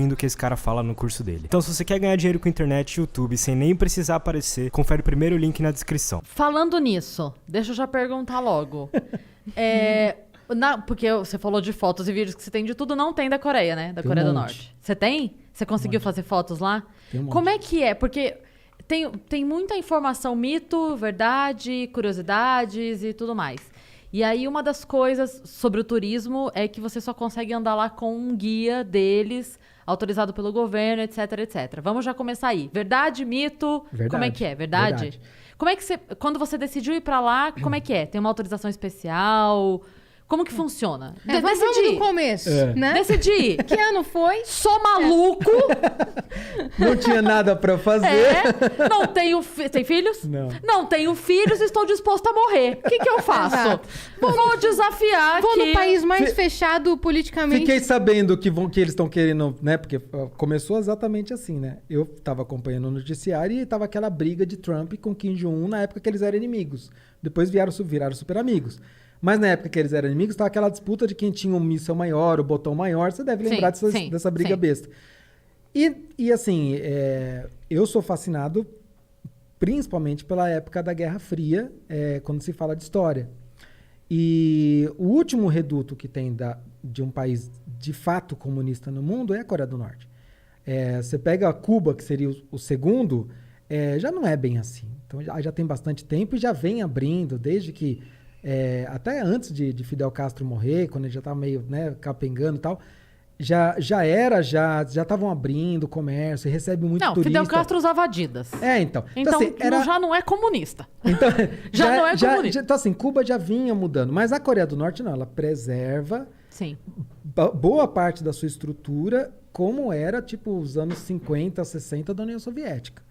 do que esse cara fala no curso dele. Então, se você quer ganhar dinheiro com internet e YouTube sem nem precisar aparecer, confere o primeiro link na descrição. Falando nisso, deixa eu já perguntar logo. Porque você falou de fotos e vídeos que você tem de tudo, não tem da Coreia, né? Da Coreia do Norte. Você tem? Você conseguiu fazer fotos lá? Tem um monte. Como é que é? Porque tem muita informação, mito, verdade, curiosidades e tudo mais. E aí uma das coisas sobre o turismo é que você só consegue andar lá com um guia deles, autorizado pelo governo, etc, etc. Vamos já começar aí. Verdade, mito? Verdade. Como é que é? Verdade? Como é que quando você decidiu ir pra lá, como é que é? Tem uma autorização especial? Como que funciona? Vamos do começo, né? Decidi. Que ano foi? Sou maluco. Não tinha nada pra fazer. Não tenho... Tem filhos? Não. Não tenho filhos e estou disposto a morrer. O que eu faço? Exato. Vou desafiar Vou aqui. no país mais fechado politicamente. Fiquei sabendo que eles estão querendo, né? Porque começou exatamente assim, né? Eu tava acompanhando o noticiário e tava aquela briga de Trump com Kim Jong-un na época que eles eram inimigos. Depois viraram super amigos. Mas na época que eles eram inimigos, tava aquela disputa de quem tinha um míssil maior, o botão maior. Você deve lembrar dessa briga besta. E assim, eu sou fascinado principalmente pela época da Guerra Fria, quando se fala de história. E o último reduto que tem de um país de fato comunista no mundo é a Coreia do Norte. Você pega Cuba, que seria o segundo, já não é bem assim. Então já tem bastante tempo e já vem abrindo, desde que... até antes de Fidel Castro morrer, quando ele já estava meio, né, capengando e tal, já estavam abrindo comércio, recebe muito turista. Fidel Castro usava Adidas. Então assim, já não é comunista. Então, já não é comunista. Então assim, Cuba já vinha mudando, mas a Coreia do Norte não, ela preserva boa parte da sua estrutura como era, tipo, os anos 50, 60 da União Soviética.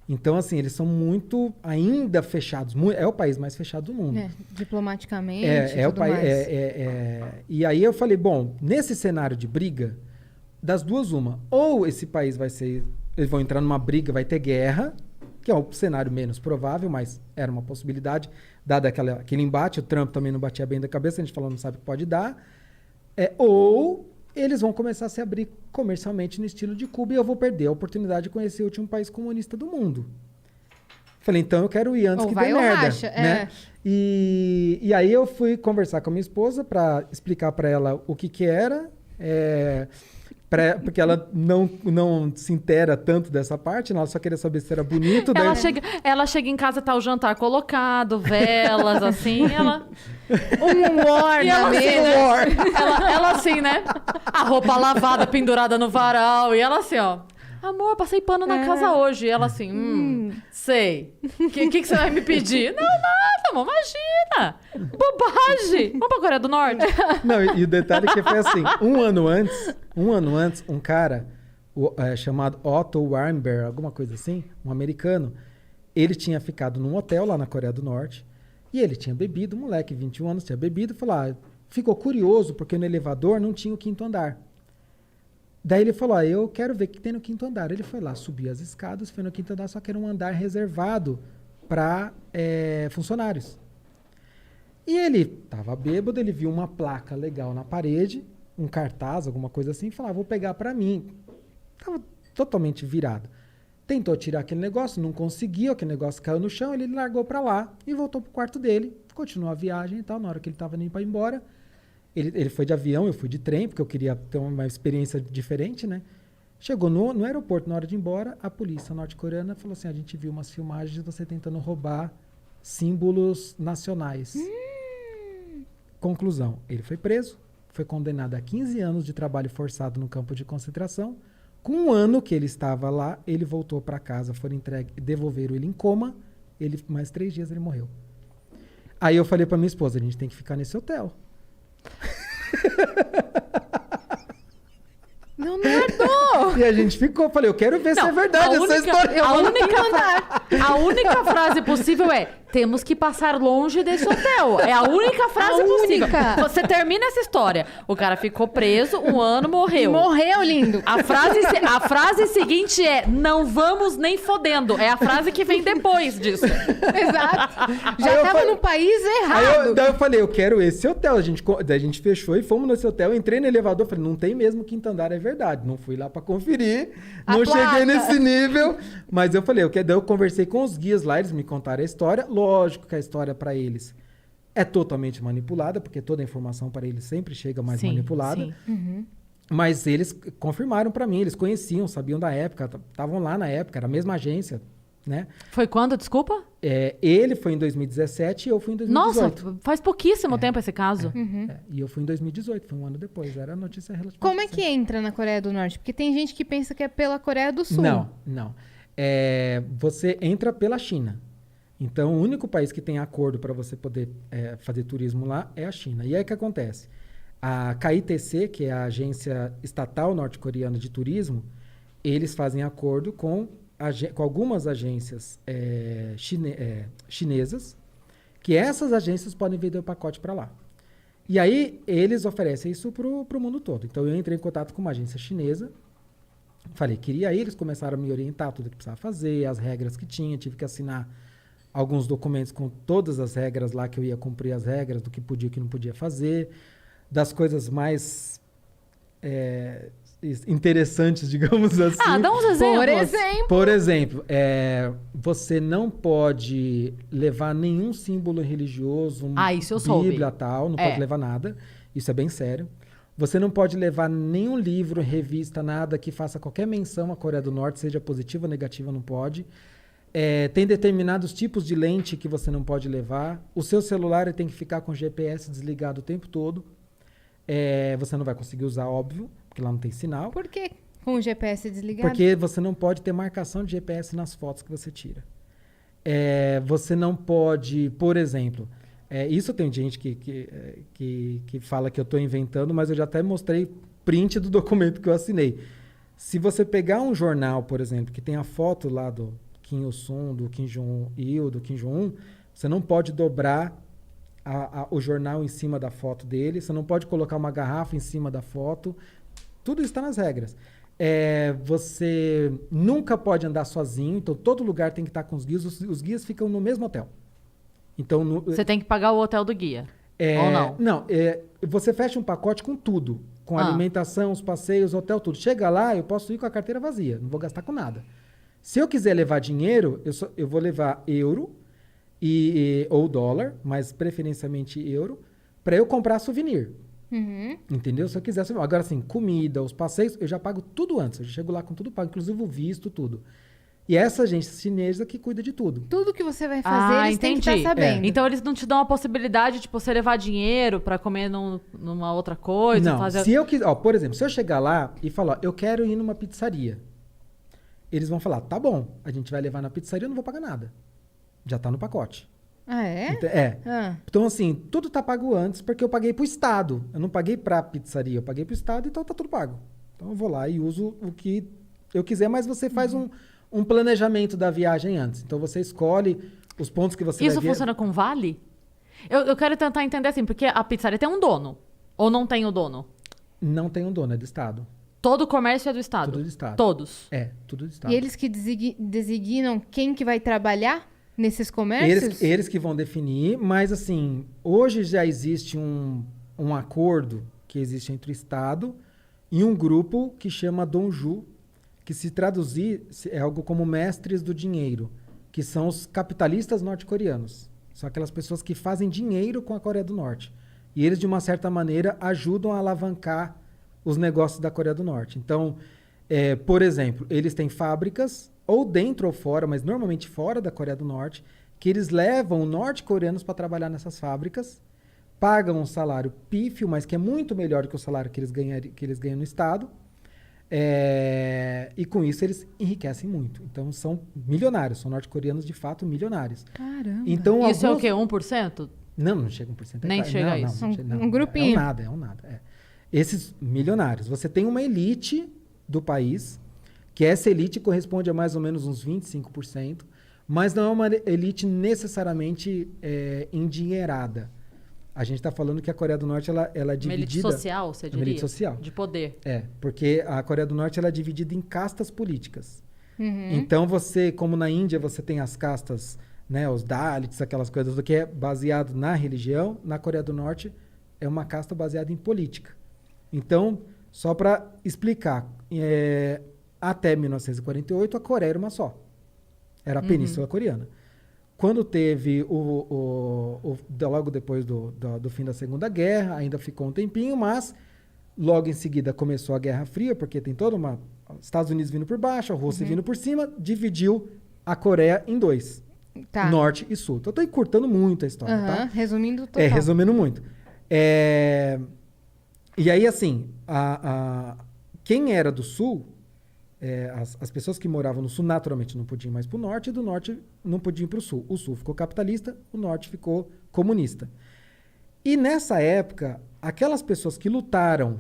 Então, assim, eles são muito ainda fechados. É o país mais fechado do mundo. Diplomaticamente. O país. E aí eu falei, bom, nesse cenário de briga, das duas, uma. Ou esse país eles vão entrar numa briga, vai ter guerra, que é o cenário menos provável, mas era uma possibilidade, dado aquele embate. O Trump também não batia bem da cabeça, a gente falou, não sabe o que pode dar. Ou eles vão começar a se abrir comercialmente no estilo de Cuba e eu vou perder a oportunidade de conhecer o último país comunista do mundo. Falei, então eu quero ir antes que dê merda. Racha, né? E aí eu fui conversar com a minha esposa para explicar para ela o que era, porque ela não se inteira tanto dessa parte, ela só queria saber se era bonito. Ela chega em casa, tá o jantar colocado, velas, assim, ela... Um war na mesa. Ela assim, né? A roupa lavada, pendurada no varal, e ela assim, ó... Amor, passei pano na casa hoje. E ela assim, sei. O que você vai me pedir? Não, nada, amor, imagina. Bobagem. Vamos pra Coreia do Norte? Não, e o detalhe é que foi assim, um ano antes, um cara chamado Otto Warmbier, alguma coisa assim, um americano, ele tinha ficado num hotel lá na Coreia do Norte e ele tinha bebido, um moleque, 21 anos, tinha bebido, ficou curioso porque no elevador não tinha o 5º andar. Daí ele falou, eu quero ver o que tem no 5º andar. Ele foi lá, subiu as escadas, foi no 5º andar, só que era um andar reservado para funcionários. E ele estava bêbado, ele viu uma placa legal na parede, um cartaz, alguma coisa assim, e falou, vou pegar para mim. Estava totalmente virado. Tentou tirar aquele negócio, não conseguiu, aquele negócio caiu no chão, ele largou para lá e voltou pro quarto dele, continuou a viagem e tal. Na hora que ele estava indo para embora, ele foi de avião, eu fui de trem, porque eu queria ter uma experiência diferente, né? Chegou no aeroporto, na hora de ir embora, a polícia norte-coreana falou assim, a gente viu umas filmagens de você tentando roubar símbolos nacionais. Conclusão, ele foi preso, foi condenado a 15 anos de trabalho forçado no campo de concentração. Com um ano que ele estava lá, ele voltou para casa, foram devolveram ele em coma, mais 3 dias ele morreu. Aí eu falei para minha esposa, a gente tem que ficar nesse hotel. Leonardo! E a gente falei, eu quero ver se é verdade essa história. A única frase possível é, temos que passar longe desse hotel. É a única frase possível. Você termina essa história. O cara ficou preso, 1 ano, morreu. Morreu, lindo. A frase seguinte é: não vamos nem fodendo. É a frase que vem depois disso. Exato. Aí Já eu tava falei- no país errado. Daí eu falei, eu quero esse hotel. Daí a gente fechou e fomos nesse hotel. Entrei no elevador, falei, não tem mesmo quinto andar, é verdade. Não fui lá pra conferir, A não placa. cheguei nesse nível. Mas eu falei, daí eu conversei com os guias lá, eles me contaram a história. Lógico que a história pra eles é totalmente manipulada, porque toda a informação para eles sempre chega mais Sim, manipulada. sim. Mas eles confirmaram pra mim, eles conheciam, sabiam da época, estavam lá na época, era a mesma agência, né? Foi quando, desculpa? Ele foi em 2017 e eu fui em 2018. Nossa, faz pouquíssimo tempo esse caso. E eu fui em 2018, foi um ano depois. Era a notícia relativamente Como é que recente. entra na Coreia do Norte? Porque tem gente que pensa que é pela Coreia do Sul. Não. Você entra pela China. Então, o único país que tem acordo para você poder fazer turismo lá é a China. E aí o que acontece? A KITC, que é a agência estatal norte-coreana de turismo, eles fazem acordo com algumas agências chinesas, que essas agências podem vender o pacote para lá. E aí, eles oferecem isso para o mundo todo. Então, eu entrei em contato com uma agência chinesa, falei, queria ir, eles começaram a me orientar tudo o que precisava fazer, as regras que tinha, tive que assinar alguns documentos com todas as regras lá, que eu ia cumprir as regras do que podia e o que não podia fazer, das coisas mais interessantes, digamos assim. Ah, dá uns exemplos. Por exemplo. Por exemplo, você não pode levar nenhum símbolo religioso, Isso eu soube. Bíblia, tal, não pode levar nada. Isso é bem sério. Você não pode levar nenhum livro, revista, nada que faça qualquer menção à Coreia do Norte, seja positiva ou negativa, não pode. Tem determinados tipos de lente que você não pode levar. O seu celular tem que ficar com o GPS desligado o tempo todo. Você não vai conseguir usar, óbvio, porque lá não tem sinal. Por quê? Com o GPS desligado? Porque você não pode ter marcação de GPS nas fotos que você tira. Você não pode, por exemplo... isso tem gente que fala que eu estou inventando, mas eu já até mostrei print do documento que eu assinei. Se você pegar um jornal, por exemplo, que tem a foto lá do Kim Il-sung, do Kim Jong-il, do Kim Jong-un, você não pode dobrar o jornal em cima da foto dele, você não pode colocar uma garrafa em cima da foto. Tudo isso está nas regras. Você nunca pode andar sozinho, então todo lugar tem que estar com os guias. Os guias ficam no mesmo hotel. Então, Você tem que pagar o hotel do guia. Ou não? Não, você fecha um pacote com tudo. Com alimentação, os passeios, hotel, tudo. Chega lá, eu posso ir com a carteira vazia. Não vou gastar com nada. Se eu quiser levar dinheiro, eu vou levar euro ou dólar, mas preferencialmente euro, para eu comprar souvenir. Entendeu? Se eu quiser souvenir. Agora, assim, comida, os passeios, eu já pago tudo antes. Eu já chego lá com tudo pago, inclusive o visto, tudo. E é essa agência chinesa que cuida de tudo. Tudo que você vai fazer, eles têm que estar sabendo. Então eles não te dão a possibilidade de você levar dinheiro pra comer numa outra coisa? Não, se eu quiser... por exemplo, se eu chegar lá e falar, eu quero ir numa pizzaria, eles vão falar, tá bom, a gente vai levar na pizzaria, eu não vou pagar nada. Já tá no pacote. Ah, é? Então, assim, tudo tá pago antes, porque eu paguei pro Estado. Eu não paguei pra pizzaria, eu paguei pro Estado, então tá tudo pago. Então eu vou lá e uso o que eu quiser, mas você faz um planejamento da viagem antes. Então você escolhe os pontos que você Isso vai ver. funciona com vale? Eu quero tentar entender assim, porque a pizzaria tem um dono. Ou não tem o dono? Não tem um dono, é do Estado. Todo o comércio é do Estado? Tudo do Estado. Todos? Tudo do Estado. E eles que designam quem que vai trabalhar nesses comércios? Eles que vão definir, mas assim, hoje já existe um acordo que existe entre o Estado e um grupo que chama Donju, que se traduzir é algo como mestres do dinheiro, que são os capitalistas norte-coreanos. São aquelas pessoas que fazem dinheiro com a Coreia do Norte. E eles, de uma certa maneira, ajudam a alavancar os negócios da Coreia do Norte. Então, por exemplo, eles têm fábricas, ou dentro ou fora, mas normalmente fora da Coreia do Norte, que eles levam norte-coreanos para trabalhar nessas fábricas, pagam um salário pífio, mas que é muito melhor do que o salário que eles ganham no Estado. E com isso eles enriquecem muito. Então são milionários, são norte-coreanos de fato milionários. Caramba. Então, Isso é o quê? 1%? Não chega a 1%. Nem chega a isso. Um grupinho. É um nada. Esses milionários. Você tem uma elite do país, que essa elite corresponde a mais ou menos uns 25%. Mas não é uma elite necessariamente endinheirada. A gente está falando que a Coreia do Norte ela é Uma elite dividida... social, você diria? Uma elite social. De poder. Porque a Coreia do Norte ela é dividida em castas políticas. Uhum. Então você, como na Índia, você tem as castas, né, os Dalits, aquelas coisas do que é baseado na religião. Na Coreia do Norte é uma casta baseada em política. Então, só para explicar, até 1948 a Coreia era uma só. Era a Península Coreana. Quando teve logo depois do fim da Segunda Guerra, ainda ficou um tempinho, mas logo em seguida começou a Guerra Fria, porque tem toda uma... Estados Unidos vindo por baixo, a Rússia vindo por cima, dividiu a Coreia em dois. Tá. Norte e Sul. Então, eu tô encurtando muito a história, tá? Resumindo total. Resumindo muito. E aí, assim, quem era do Sul, as pessoas que moravam no Sul, naturalmente, não podiam ir mais para o Norte, e do Norte não podiam ir para o Sul. O Sul ficou capitalista, o Norte ficou comunista. E nessa época, aquelas pessoas que lutaram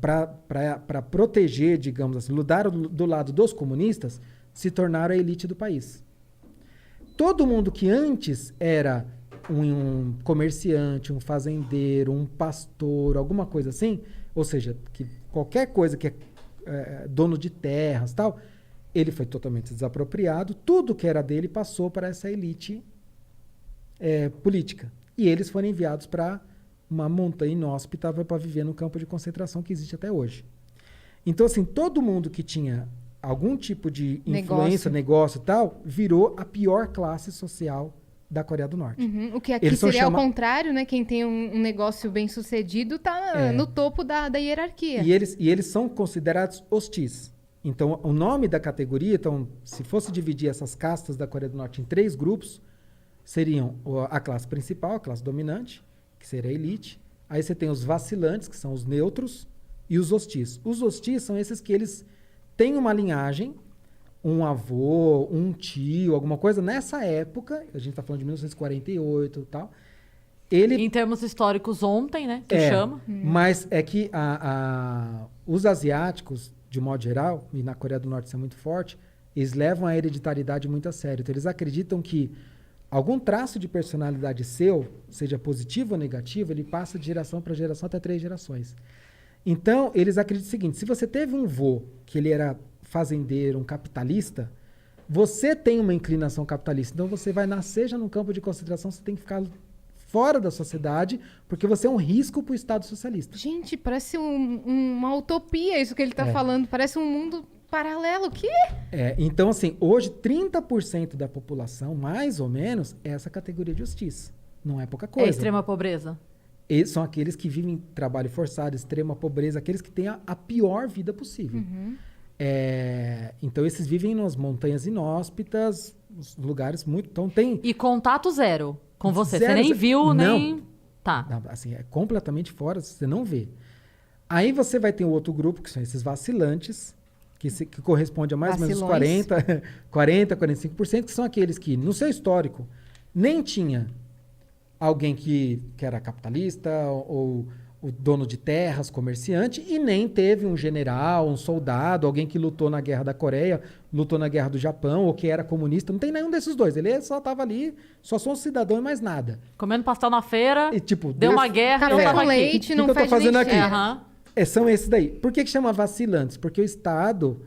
para proteger, digamos assim, lutaram do lado dos comunistas, se tornaram a elite do país. Todo mundo que antes era um comerciante, um fazendeiro, um pastor, alguma coisa assim, ou seja, que qualquer coisa que é dono de terras, tal, ele foi totalmente desapropriado, tudo que era dele passou para essa elite política. E eles foram enviados para uma montanha inóspita para viver no campo de concentração que existe até hoje. Então, assim, todo mundo que tinha algum tipo de influência, negócio e tal, virou a pior classe social da Coreia do Norte. Uhum. O que aqui seria ao contrário, né? Quem tem um negócio bem sucedido está no topo da hierarquia. E eles são considerados hostis. Então, o nome da categoria, então, se fosse dividir essas castas da Coreia do Norte em 3 grupos, seriam a classe principal, a classe dominante, que seria a elite. Aí você tem os vacilantes, que são os neutros, e os hostis. Os hostis são esses que eles têm uma linhagem, um avô, um tio, alguma coisa. Nessa época, a gente está falando de 1948 e tal, Em termos históricos, ontem, né? Que chama. Mas é que os asiáticos, de modo geral, e na Coreia do Norte isso é muito forte, eles levam a hereditariedade muito a sério. Então, eles acreditam que algum traço de personalidade seu, seja positivo ou negativo, ele passa de geração para geração até 3 gerações. Então, eles acreditam o seguinte: se você teve um vô que ele era fazendeiro, um capitalista, você tem uma inclinação capitalista. Então, você vai nascer já num campo de concentração, você tem que ficar fora da sociedade, porque você é um risco para o Estado socialista. Gente, parece uma utopia isso que ele está falando. Parece um mundo paralelo. O quê? Então, assim, hoje 30% da população, mais ou menos, é essa categoria de hostis. Não é pouca coisa. É extrema pobreza. Eles são aqueles que vivem em trabalho forçado, extrema pobreza, aqueles que têm a pior vida possível. Então, esses vivem nas montanhas inóspitas, lugares muito... Então, tem... E contato zero com você. Zero, você nem viu, não. nem... Tá. Assim, é completamente fora, você não vê. Aí você vai ter o outro grupo, que são esses vacilantes, que corresponde a mais ou menos 45%, que são aqueles que, no seu histórico, nem tinha alguém que era capitalista ou o dono de terras, comerciante, e nem teve um general, um soldado, alguém que lutou na Guerra da Coreia, lutou na Guerra do Japão, ou que era comunista. Não tem nenhum desses dois. Ele só estava ali, só sou um cidadão e mais nada. Comendo pastel na feira, E, tipo, deu uma guerra e eu Café tava com aqui. leite, O não que eu tô faz fazendo nem aqui? cheiro. Aham. São esses daí. Por que chama vacilantes? Porque o Estado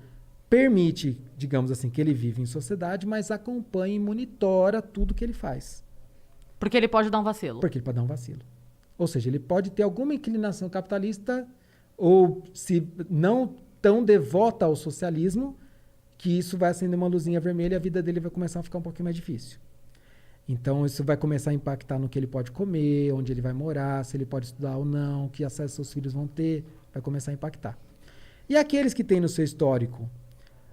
permite, digamos assim, que ele vive em sociedade, mas acompanha e monitora tudo que ele faz. Porque ele pode dar um vacilo. Porque ele pode dar um vacilo. Ou seja, ele pode ter alguma inclinação capitalista ou, se não tão devota ao socialismo, que isso vai acender uma luzinha vermelha e a vida dele vai começar a ficar um pouquinho mais difícil. Então, isso vai começar a impactar no que ele pode comer, onde ele vai morar, se ele pode estudar ou não, que acesso seus filhos vão ter, vai começar a impactar. E aqueles que têm no seu histórico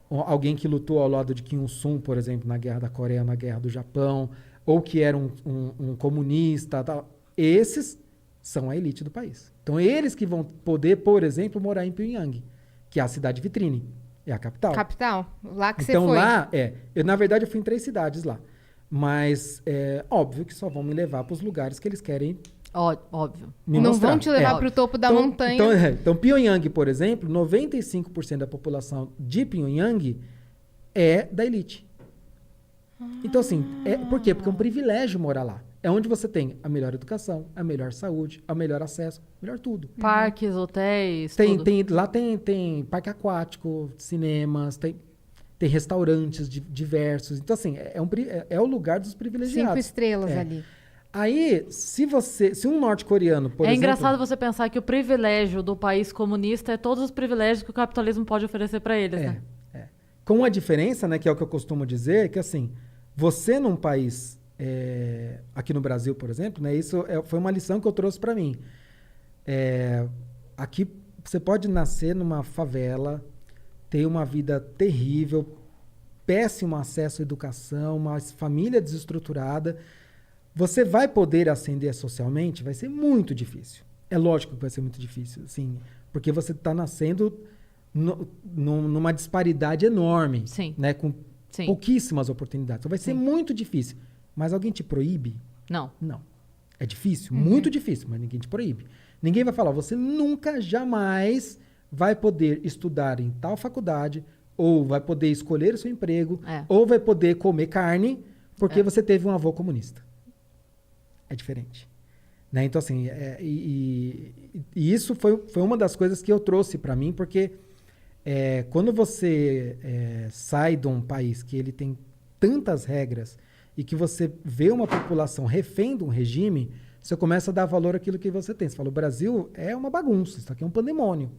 alguém que lutou ao lado de Kim Il-sung, por exemplo, na Guerra da Coreia, na Guerra do Japão, ou que era um comunista, tal, esses são a elite do país. Então, eles que vão poder, por exemplo, morar em Pyongyang, que é a cidade vitrine, é a capital. Capital? Lá que Então, você foi. lá, na verdade, eu fui em 3 cidades lá. Mas é óbvio que só vão me levar para os lugares que eles querem Óbvio. me Não mostrar. vão te levar para o topo da montanha. Então, Pyongyang, por exemplo, 95% da população de Pyongyang é da elite. Então, assim, por quê? Porque é um privilégio morar lá. É onde você tem a melhor educação, a melhor saúde, o melhor acesso, melhor tudo. Parques, hotéis, tudo. Lá tem parque aquático, cinemas, tem restaurantes diversos. Então, assim, é o lugar dos privilegiados. 5 estrelas ali. Aí, se um norte-coreano, por É exemplo... engraçado você pensar que o privilégio do país comunista é todos os privilégios que o capitalismo pode oferecer para eles, né? Com a diferença, né, que é o que eu costumo dizer, que assim, você num país, aqui no Brasil, por exemplo, né, isso foi uma lição que eu trouxe para mim. Aqui você pode nascer numa favela, ter uma vida terrível, péssimo acesso à educação, uma família desestruturada. Você vai poder ascender socialmente? Vai ser muito difícil. É lógico que vai ser muito difícil, sim, porque você está nascendo numa disparidade enorme, Sim. né, com pouquíssimas oportunidades. Então vai ser muito difícil. Mas alguém te proíbe? Não. Não. É difícil, muito difícil, mas ninguém te proíbe. Ninguém vai falar, você nunca, jamais vai poder estudar em tal faculdade, ou vai poder escolher o seu emprego, ou vai poder comer carne, porque você teve um avô comunista. É diferente. Né? Então, assim, e isso foi uma das coisas que eu trouxe para mim, porque quando você sai de um país que ele tem tantas regras e que você vê uma população refém de um regime, você começa a dar valor àquilo que você tem. Você fala, o Brasil é uma bagunça, isso aqui é um pandemônio.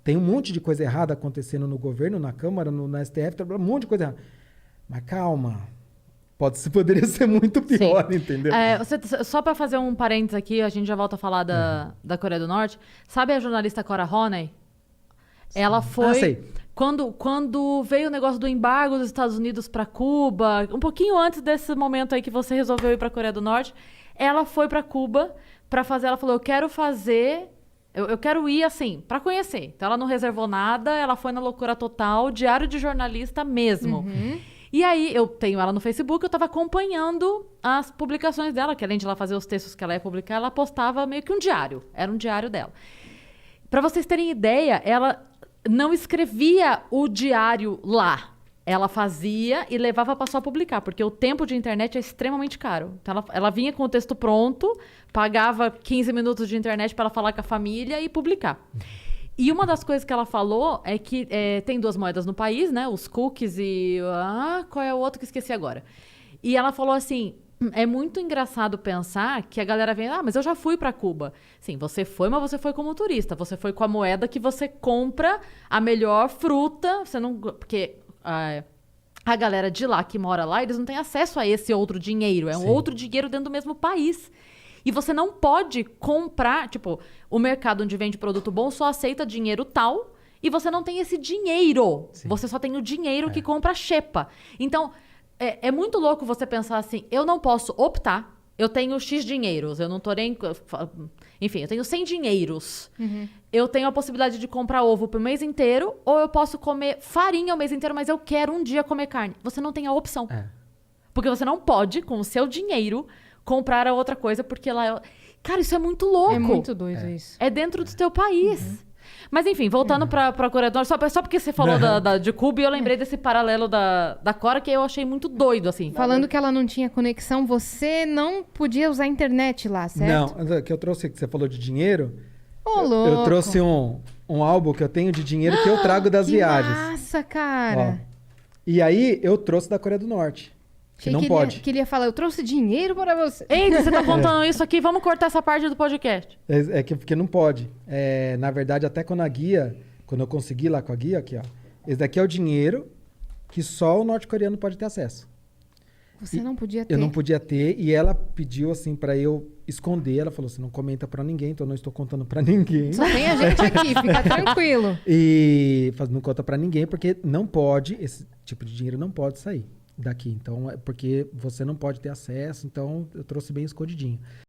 Tem um monte de coisa errada acontecendo no governo, na Câmara, no STF, um monte de coisa errada. Mas calma, poderia ser muito pior, entendeu? Só para fazer um parênteses aqui, a gente já volta a falar da Coreia do Norte. Sabe a jornalista Cora Honey? Ela foi... sei. Quando veio o negócio do embargo dos Estados Unidos para Cuba, um pouquinho antes desse momento aí que você resolveu ir para a Coreia do Norte, ela foi para Cuba para fazer... Ela falou, eu quero fazer... Eu quero ir, assim, para conhecer. Então, ela não reservou nada, ela foi na loucura total, diário de jornalista mesmo. E aí, eu tenho ela no Facebook, eu estava acompanhando as publicações dela, que além de ela fazer os textos que ela ia publicar, ela postava meio que um diário. Era um diário dela. Para vocês terem ideia, ela não escrevia o diário lá. Ela fazia e levava para só publicar, porque o tempo de internet é extremamente caro. Então, ela vinha com o texto pronto, pagava 15 minutos de internet para ela falar com a família e publicar. E uma das coisas que ela falou é que tem 2 moedas no país, né? Os cookies e... qual é o outro que esqueci agora? E ela falou assim, é muito engraçado pensar que a galera vem... mas eu já fui para Cuba. Sim, você foi, mas você foi como turista. Você foi com a moeda que você compra a melhor fruta. Você não... Porque... a galera de lá que mora lá, eles não têm acesso a esse outro dinheiro. É um outro dinheiro dentro do mesmo país. E você não pode comprar... Tipo, o mercado onde vende produto bom só aceita dinheiro tal e você não tem esse dinheiro. Sim. Você só tem o dinheiro que compra a xepa. Então, é muito louco você pensar assim, eu não posso optar, eu tenho X dinheiros, eu não tô nem... Enfim, eu tenho 100 dinheiros. Eu tenho a possibilidade de comprar ovo pro mês inteiro, ou eu posso comer farinha o mês inteiro, mas eu quero um dia comer carne. Você não tem a opção. Porque você não pode, com o seu dinheiro, comprar a outra coisa, porque lá... Cara, isso é muito louco. É muito doido isso. É dentro do teu país. Mas enfim, voltando pra Coreia do Norte, só porque você falou de Cuba, e eu lembrei desse paralelo da Cora, que eu achei muito doido, assim. Falando que ela não tinha conexão, você não podia usar a internet lá, certo? Não, que eu trouxe, que você falou de dinheiro, louco. eu trouxe um álbum que eu tenho de dinheiro que eu trago das viagens. Nossa, cara. E aí, eu trouxe da Coreia do Norte. Que não pode. Que ele ia falar, eu trouxe dinheiro para você. Ei, você tá contando isso aqui, vamos cortar essa parte do podcast. Porque não pode. Na verdade, até quando eu consegui lá com a guia, aqui, ó. Esse daqui é o dinheiro que só o norte-coreano pode ter acesso. Você não podia ter? Eu não podia ter, e ela pediu, assim, pra eu esconder. Ela falou assim, não comenta pra ninguém, então eu não estou contando pra ninguém. Só tem a gente aqui, fica tranquilo. E não conta pra ninguém, porque não pode, esse tipo de dinheiro não pode sair daqui. Então, porque você não pode ter acesso, então eu trouxe bem escondidinho.